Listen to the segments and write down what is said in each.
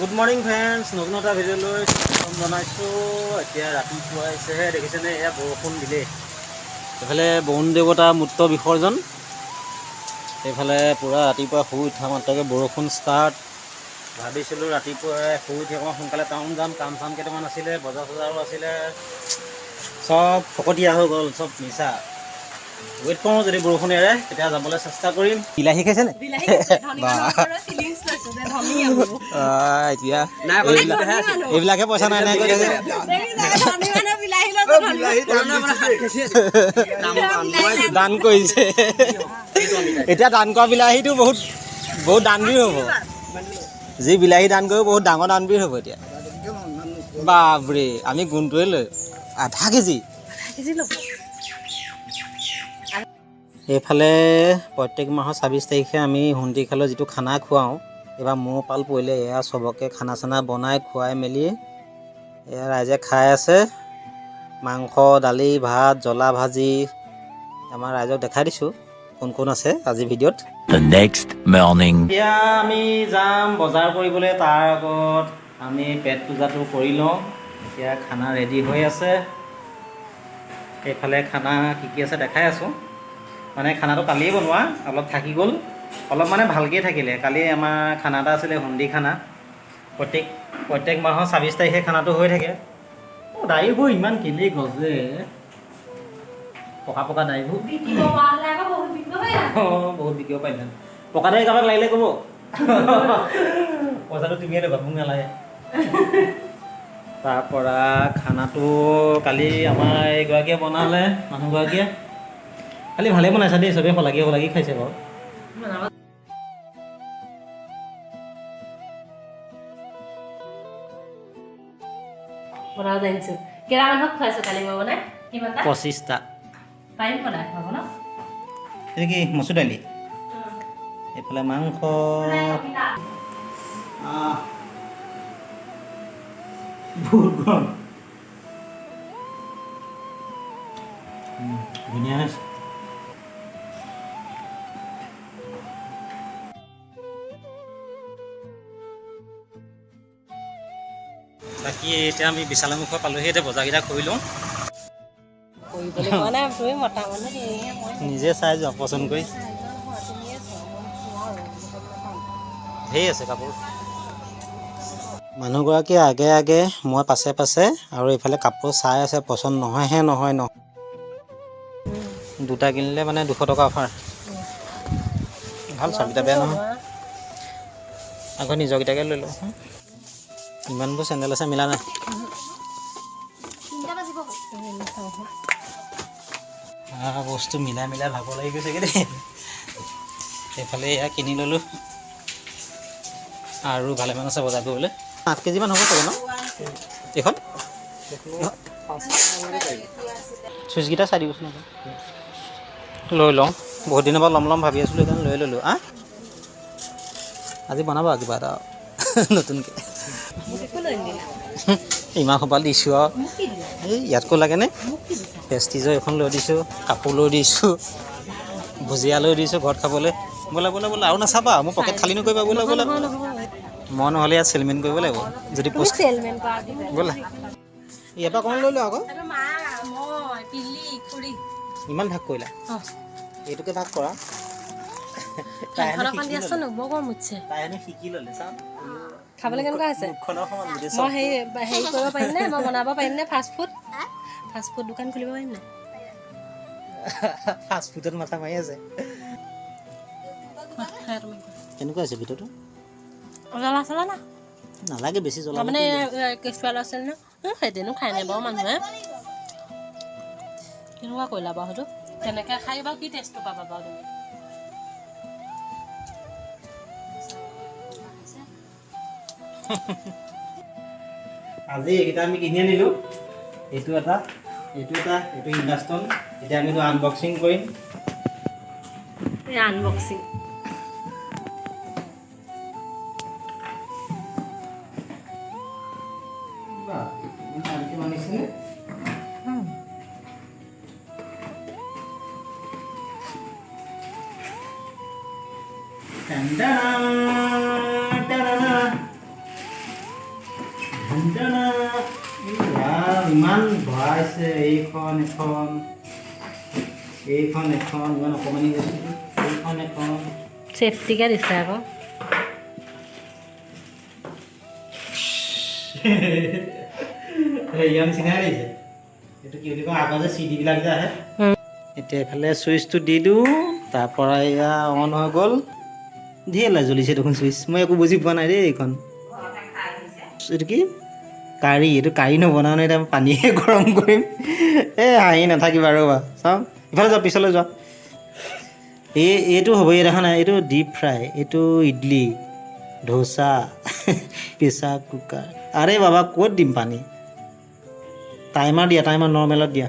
Good morning friends, নতুন এটা ভিডিঅ'লৈ স্বাগতম জনাইছোঁ। এতিয়া ৰাতিপুৱা আহিছেহে, দেখিছেনে এয়া বৰষুণ দিলেই। এইফালে বৰুণ দেৱতাৰ মূত্ৰ বিসৰ্জন, এইফালে পূৰা ৰাতিপুৱা শুই উঠা মাত্ৰকৈ বৰষুণ ষ্টাৰ্ট। ভাবিছিলোঁ ৰাতিপুৱাই শুই উঠি অকণমান সোনকালে টাউন যাম, কাম চাম কেইটামান আছিলে, বজাৰ চজাৰো আছিলে, চব ফকতীয়া হৈ গ'ল, চব মিছা। ৱেইট কৰোঁ, যদি বৰষুণ এৰে তেতিয়া যাবলৈ চেষ্টা কৰিম। বিলাহী খাইছেনে? এতিয়া এইবিলাকে পইচা নাই নাই কৰি দান কৰিছে। এতিয়া দান কৰা বিলাহীটো বহুত দানবীৰ হ'ব। যি বিলাহী দান কৰিব বহুত ডাঙৰ দানবীৰ হ'ব এতিয়া। বাপৰে, আমি গুণটোৱে লৈ আধা কেজি ল'ব। এইফালে প্ৰত্যেক মাহৰ ২৬ তাৰিখে আমি হুন্দিখালৰ যিটো খানা খুৱাওঁ, এইবাৰ মৌ পাল পৰিলে এয়া চবকে খানা চানা বনাই খুৱাই মেলি এয়া ৰাইজে খাই আছে। মাংস, দালি, ভাত, জ্বলা ভাজি আমাৰ ৰাইজক দেখাই দিছোঁ কোন কোন আছে আজি ভিডিঅ'ত। এতিয়া আমি যাম বজাৰ কৰিবলৈ, তাৰ আগত আমি পেট পূজাটো কৰি লওঁ। এতিয়া খানা ৰেডি হৈ আছে। এইফালে খানা কি কি আছে দেখাই আছোঁ। মানে খানাটো কালিয়ে বনোৱা, অলপ থাকি গ'ল, অলপ মানে ভালকৈ থাকিলে। কালি আমাৰ খানা এটা আছিলে, হুন্দি খানা। প্ৰত্যেক মাহৰ ২৬ তাৰিখে খানাটো হৈ থাকে। দাঢ়িবোৰ ইমান কেলেই গজে, পকা পকা দাঢ়িবোৰ। বহুত বিকিব পাৰিলে। পকা দাঢ়ি কাৰোবাক লাগিলে ক'ব, পইচাটো তুমিয়ে ল'বা, মোক নালাগে। তাৰপৰা খানাটো কালি আমাৰ এইগৰাকীয়ে বনালে, মানুহগৰাকীয়ে। খালি ভালেই বনাইছা দেই, চবেই শলাগি খাইছে বাৰু। বনাব জানিছোঁ। কেইটা মানুহক খুৱাইছোঁ কালি মই বনাই? কিমানটা? ২৫টা। পাৰিম বনাই খুৱাব ন? এইটো কি মচুৰ দালি, এইফালে মাংস, বহুত গৰম, ধুনীয়া হৈছে। বাকী এতিয়া আমি বিশালমুখৰ পালোহি, এতিয়া বজাৰকেইটা কৰি লওঁ। নিজে চাই যোৱা পচন্দ কৰি। ধেৰ আছে কাপোৰ। মানুহগৰাকী আগে আগে, মই পাছে পাছে, আৰু এইফালে কাপোৰ চাই আছে, পচন্দ নহয়। দুটা কিনিলে মানে ২০০ টকা অফাৰ। ভাল চাবিটা, বেয়া নহয়। আকৌ নিজৰকেইটাকে লৈ লওঁ। ইমানবোৰ চেণ্ডেল আছে, মিলা নাই। বস্তু মিলাই ভাব লাগি গৈছেগৈ দেই। সেইফালে এয়া কিনি ল'লোঁ, আৰু ভালেমান আছে বজাৰ কৰিবলৈ। ৮ কেজিমান হ'ব চাগে ন এইখন? চুইচকেইটা চাই দিবচোন আকৌ। লৈ লওঁ, বহুত দিনৰ পৰা ল'ম ভাবি আছিলোঁ, সেইকাৰণে লৈ ল'লোঁ। আজি বনাবা কিবা এটা নতুনকৈ। ইমান সোপা দিছোঁ আৰু এই ইয়াতকৈ লাগেনে? পেষ্টিজৰ এখন লৈ দিছোঁ, কাপোৰ লৈ দিছোঁ, ভুজিয়া লৈ দিছোঁ ঘৰত খাবলৈ। বোলে আৰু নাচাবা, মোৰ পকেট খালী নকৰিবা। বোলে মই নহ'লে ইয়াত চেলমেন কৰিব লাগিব যদি পোষ্ট। বোলে ইয়াৰ পৰা অকণমান লৈ লওঁ আকৌ। ইমান ভাগ কৰিলা, এইটোকে ভাগ কৰা। তাই হেনো শিকি ল'লে, চাওঁ খাবলৈ কেনেকুৱা হৈছে? মই হেৰি কৰিব পাৰিম নে? মই বনাব পাৰিম নে? ফাষ্টফুড দোকান খুলিব পাৰিম নে? ফাষ্টফুডত মাথা মাৰি আছে। কেনেকুৱা হৈছে ভিতৰটো? জ্বলা চলা না নালাগে বেছি জ্বলা। মানে কেঁচুৱা ল'ৰা ছোৱালী ন, সেইদিনো খাই নাই বাৰু মানুহে। কেনেকুৱা কৰিলা বাৰু সেইটো? তেনেকৈ খাই বাৰু কি টেষ্টটো পাবা বাৰু তুমি? আজি এইকেইটা আমি কিনি আনিলোঁ। এইটো ইণ্ডাষ্টন। এতিয়া আমি আনবক্সিং কৰিম। আনবক্সিং ইমান ভৰাইছে, এইখন এখন ইমান অকণমানি গৈছে, এইখন এখন চেফটিকে দিছে আকৌ। ইয়াৰ নিচিনাই লাগিছে। এইটো কি বুলি কয়, আগৰ যে চিডিবিলাক যে আহে। এতিয়া এইফালে চুইচটো দি দিওঁ, তাৰপৰা এয়া অন হৈ গ'ল। ধেৰ লাইট জ্বলিছে দেখোন চুইচ, মই একো বুজি পোৱা নাই দেই এইখন। এইটো কি কাৰী? এইটো কাৰী নবনাওঁ নে, এতিয়া পানীহে গৰম কৰিম। এই হাঁহি নাথাকিবা ৰ'বা, চাওঁ ইফালে যোৱা, পিছলৈ যোৱা। এইটো হ'ব, এই দেখা নাই, এইটো ডিপ ফ্ৰাই, এইটো ইডলি, ধোচা, প্ৰেছাৰ কুকাৰ। আৰে বাবা ক'ত দিম পানী? টাইমাৰ দিয়া, টাইমাৰ নৰ্মেলত দিয়া।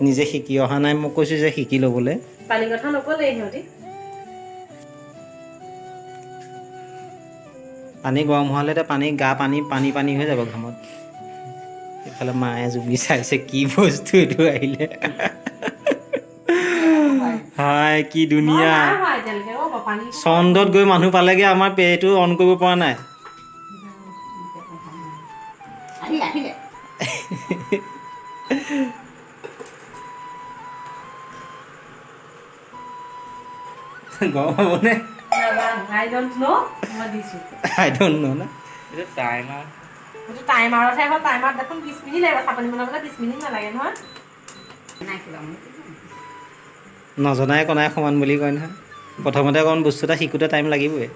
নিজে শিকি অহা নাই, মোক কৈছোঁ যে শিকি ল'বলৈ। পানী কথা নক'লে সিহঁতি। পানী গৰম হোৱালে এতিয়া পানী হৈ যাব ঘামত। এইফালে মায়ে জুমি চাইছে, কি বস্তু এইটো আহিলে। হাই কি ধুনীয়া। চন্দ্ৰত গৈ মানুহ পালেগে, আমাৰ এইটো অন কৰিব পৰা নাই। গৰম হ'বনে? I don't know, মই দিছোঁ। I don't know না। এইটো টাইমাৰ। এইটো টাইমাৰতহে হ'ল, টাইমাৰত দেখোন 20 মিনিট লাগিব, চাটনি বনাবলৈ 20 মিনিট নালাগে নহয়। নজনাই কনাই সমান বুলি কয় নহয়। প্ৰথমতে অকণ বস্তু এটা শিকোঁতে টাইম লাগিবই।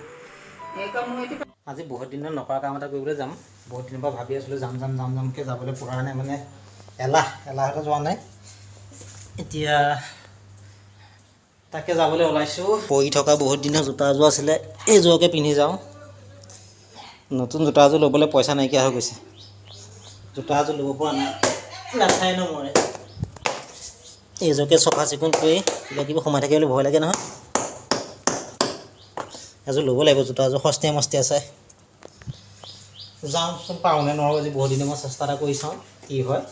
আজি বহুত দিনত নকৰা কাম এটা কৰিবলৈ যাম। বহুত দিনৰ পৰা ভাবি আছিলোঁ যামকৈ যাবলৈ পৰা নাই, মানে এলাহতে যোৱা নাই। এতিয়া তাকে যাবলৈ ওলাইছোঁ। পৰি থকা বহুত দিনৰ জোতা এযোৰ আছিলে, এইযোৰকে পিন্ধি যাওঁ। নতুন জোতা এযোৰ ল'বলৈ পইচা নাইকিয়া হৈ গৈছে। জোতা এযোৰ ল'ব পৰা নাই, নাখায় ন মই। এইযোৰকে চফা চিকুণ কৰি কিবা কিবি সোমাই থাকিবলৈ ভয় লাগে নহয়। এযোৰ ল'ব লাগিব, জোতা এযোৰ সস্তীয়া মস্তীয়া চাই। যাওঁচোন, পাৰোঁনে নোৱাৰোঁ, আজি বহুত দিনৰ মই চেষ্টা এটা কৰি চাওঁ কি হয়।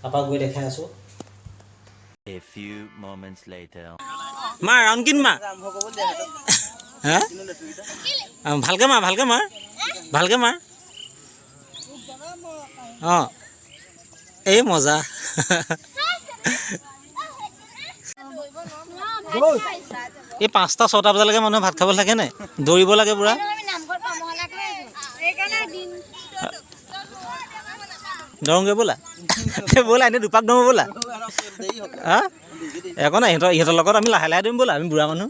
তাৰপৰা গৈ দেখাই আছোঁ। মাৰ ৰাউণ্ড কিন মাৰ। হা ভালকৈ মাৰ, ভালকৈ মাৰ। অঁ এই মজা। এই 5টা 6টা বজালৈকে মানুহে ভাত খাবলৈ থাকে নাই, দৌৰিব লাগে পুৰা। দৰংগৈ ব'লা, ব'লা এনেই দুপাক দৌৰো ব'লা। হা একো নাই, ইহঁতৰ লগত আমি লাহে লাহে দৌৰিম ব'লা, আমি বুঢ়া মানুহ।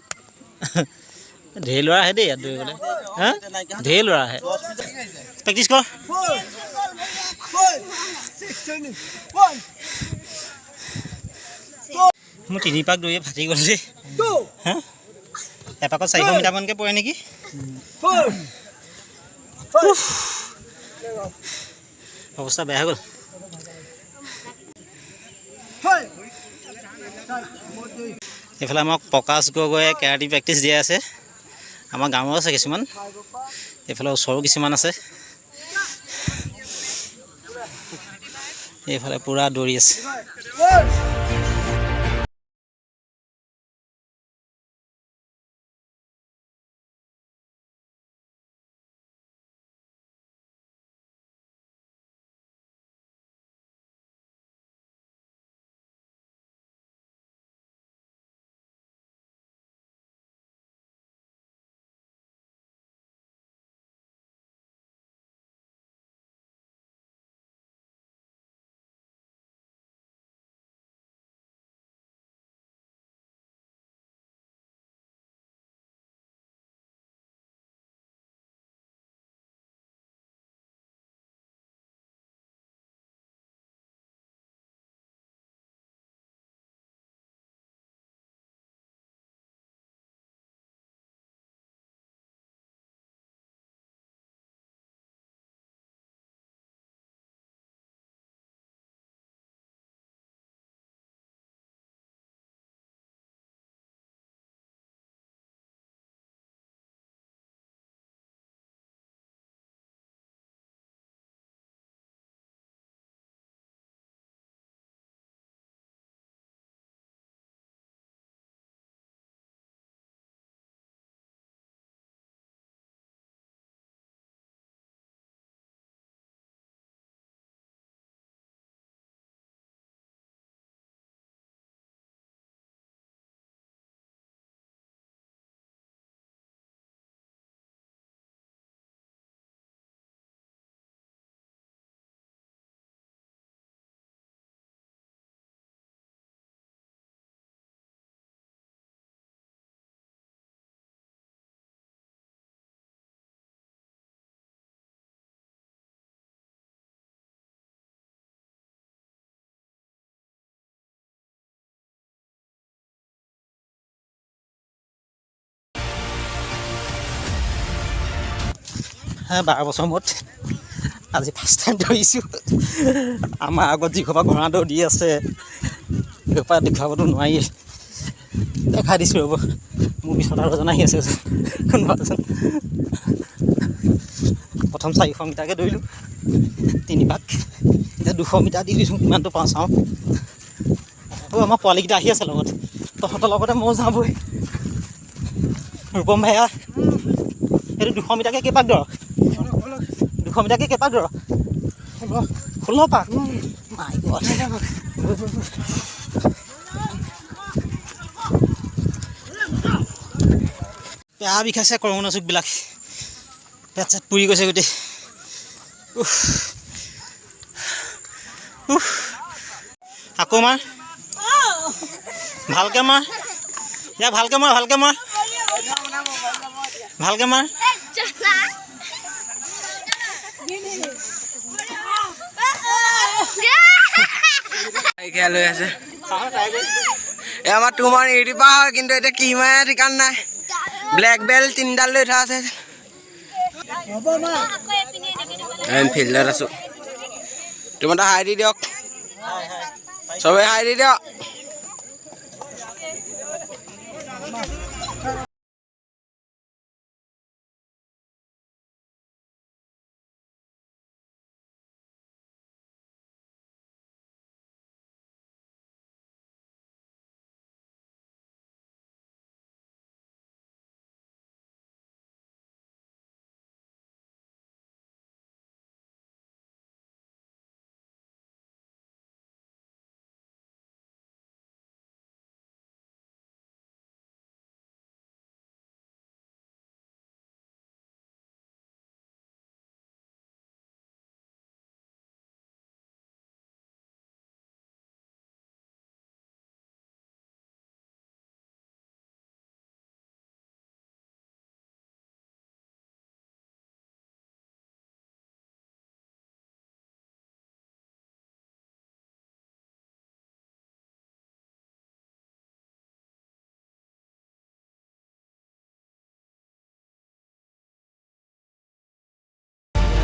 ঢেৰ ল'ৰা আহে দেই ইয়াত দৌৰিবলৈ। হা ঢেৰ ল'ৰা আহে, প্ৰেক্টিছ কৰ। মোৰ 3 পাক দৌৰিয়ে ফাটি গ'ল দেই। হা এপাকত 400 মিটাৰমানকৈ পৰে নেকি। অৱস্থা বেয়া হৈ গ'ল। এইফালে আমাক প্ৰকাশ গগৈয়ে কেৰাটী প্ৰেক্টিছ দিয়াই আছে। আমাৰ গাঁৱৰ আছে কিছুমান, এইফালে ওচৰো কিছুমান আছে। এইফালে পূৰা দৌৰি আছে। 12 বছৰ মূৰত আজি ফাৰ্ষ্ট টাইম ধৰিছোঁ। আমাৰ আগত যিসোপা ঘোঁৰা দৌৰ দি আছে সেইসোপা দেখুৱাবতো নোৱাৰি, দেখাই দিছোঁ ৰ'ব। মোৰ পিছত আৰু এজন আহি আছে কোনোবা এজন। প্ৰথম 400 মিটাৰকৈ দৌৰিলোঁ 3 পাক, এতিয়া 200 মিটাৰ দি দিছোঁ, কিমানটো পাওঁ চাওঁ। আমাৰ পোৱালিকেইটা আহি আছে লগত, তহঁতৰ লগতে ময়ো যাওঁগৈ। ৰূপম ভাইয়া এইটো 200 মিটাৰকৈ কেইপাক দৌৰ? 200 মিটাৰকৈ কেইপাক দৌৰ? 16 পাক। মাই গড। বেয়া বিষাইছে কৰোণা চুকবিলাক, পেট চেট পুৰি গৈছে গোটেই। আকৌ মাৰ, ভালকৈ মাৰ, ইয়াক ভালকৈ মাৰ, ভালকৈ মাৰ, ভালকৈ মাৰ। লৈ আছে আমাৰ তোমাৰ ইউটিউবাৰ হয়, কিন্তু এতিয়া কি মাৰে ঠিকান নাই। ব্লেক বেল্ট 3ডাল লৈ থোৱা আছে। ফিল্ডত আছো, তোমাৰটা হাই দি দিয়ক, চবে হাই দি দিয়ক।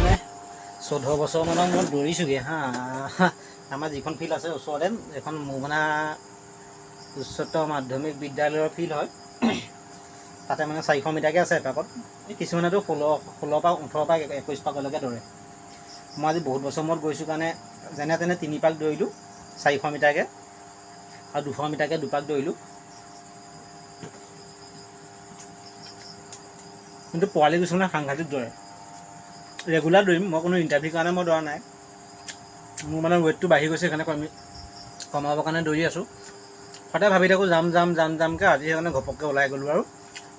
মানে 14 বছৰমানৰ মূৰত দৌৰিছোঁগৈ আমাৰ যিখন ফিল্ড আছে ওচৰতে, এখন মোহনা উচ্চতৰ মাধ্যমিক বিদ্যালয়ৰ ফিল্ড হয়। তাতে মানে 400 মিটাৰকৈ আছে এপাকত। কিছুমানেতো 16 পাক 18 পাক 21 পাকলৈকে দৌৰে। মই আজি বহুত বছৰ মূৰত গৈছোঁ কাৰণে যেনে তেনে 3 পাক দৌৰিলোঁ 400 মিটাৰকৈ, আৰু 200 মিটাৰকৈ 2 পাক দৌৰিলোঁ। কিন্তু পোৱালি কিছুমানে সাংঘাতিক দৌৰে। ৰেগুলাৰ দৌৰিম, মই কোনো ইণ্টাৰভিউৰ কাৰণে মই দৌৰা নাই। মোৰ মানে ৱেইটটো বাঢ়ি গৈছে, সেইকাৰণে কমাবৰ কাৰণে দৌৰি আছোঁ। সদায় ভাবি থাকোঁ যামকৈ, আজি সেইকাৰণে ঘপককৈ ওলাই গ'লোঁ। আৰু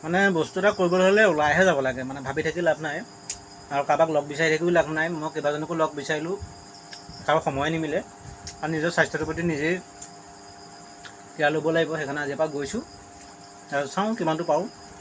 মানে বস্তু এটা কৰিবলৈ হ'লে ওলাইহে যাব লাগে, মানে ভাবি থাকি লাভ নাই, আৰু কাৰোবাক লগ বিচাৰি থাকিও লাভ নাই। মই কেইবাজনকো লগ বিচাৰিলোঁ, কাৰো সময় নিমিলে, আৰু নিজৰ স্বাস্থ্যটোৰ প্ৰতি নিজেই কেয়াৰ ল'ব লাগিব। সেইকাৰণে আজিৰ পৰা গৈছোঁ, আৰু চাওঁ কিমানটো পাৰোঁ।